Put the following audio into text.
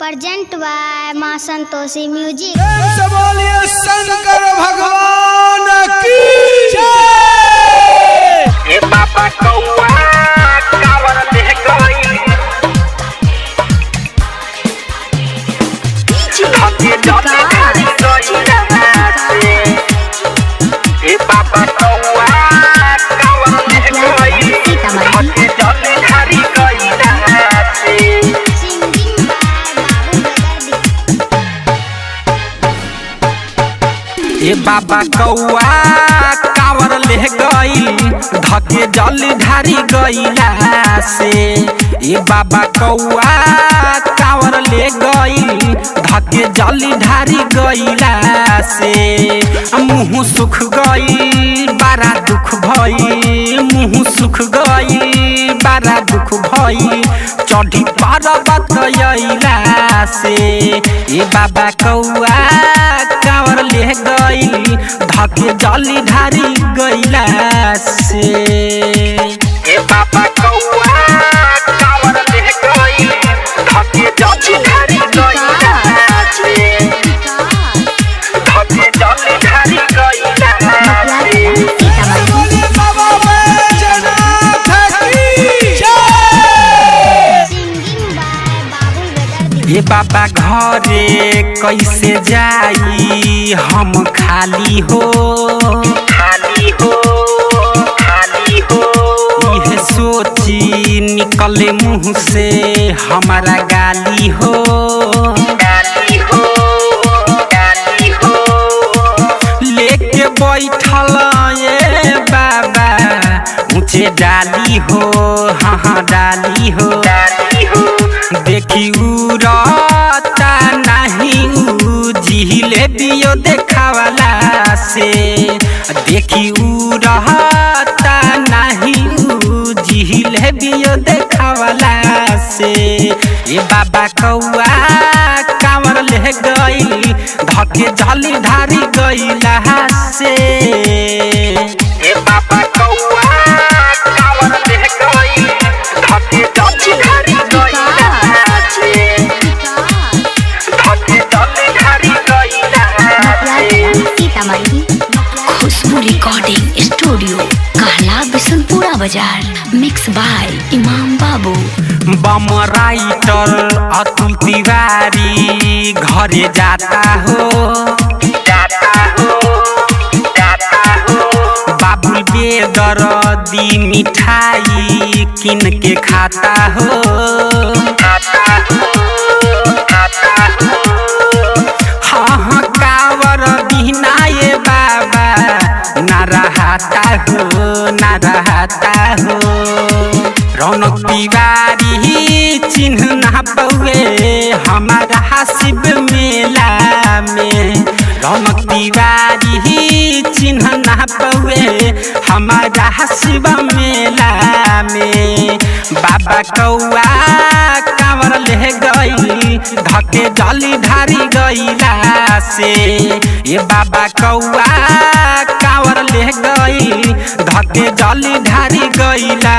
Present by मां संतोषी music. बोलिए शंकर भगवान की जय। बाबा कौआ कावर ले गई धके जाते खाली गई से। बाबा कौआ कावर ले गई धके जाते खाली गई से। सिंगिंग बाय बाबू बाबा कौआ कावर ले गई धके जल ढारी गईला से। बाबा कौआ कावर ले गई धके जल ढारी गईला से। मुँह सुख गई बड़ा दुख भई, मुँह सुख गई बड़ा दुख भई चढ़ी पर्वत गईला से। बाबा कौआ कावर ले गई धके जली ढारी गईला से। बाबा कौआ कावर ले गई धके जली ढारी गईला से। धके जली ढारी गईला से। बोलिए बाबा बैजनाथ की जय। सिंगिंग बाय बाबू बेदर्दी। बाबा घरे कैसे जाई हम खाली हो खाली हो खाली हो। यह सोची निकले मुँह से हमारा गाली हो गाली हो गाली हो। लेके बैठल ये बाबा ऊंचे डाली हो, हाँ हाँ डाली हो डाली हो। देखी उड़ता नहीं जिहिले दियो देखावला से। देखी उड़ता नहीं जिहिले दियो देखावला से। बाबा कौआ कांवर ले गई धके जली ढारी गईला से। बाबा कौआ कांवर ले गई धके जली ढारी गईला से। धके जली ढारी गईला से। खुशबू रिकॉर्डिंग स्टूडियो कहला बिशनपुरा बाजार। मिक्स बाय इमाम बाबू। बम राइटर अतुल तिवारी घरे जाता हो जाता हो जाता हो। बाबुल बेदर्दी मिठाई किन के खाता हो खाता हो खाता हो। हाँ हाँ कावर बिना ये बाबा ना रहता हो ना रहता हो। रौनक तिवारी चिन्ह ना पौए हमारा शिव मेला में। रौनक तिवारी चिन्ह ना पौए हमारा शिव मेला में। बाबा कौआ कांवर ले गई धके जली ढारी गईला से। बाबा कौआ कांवर ले गई धके जली ढारी गईला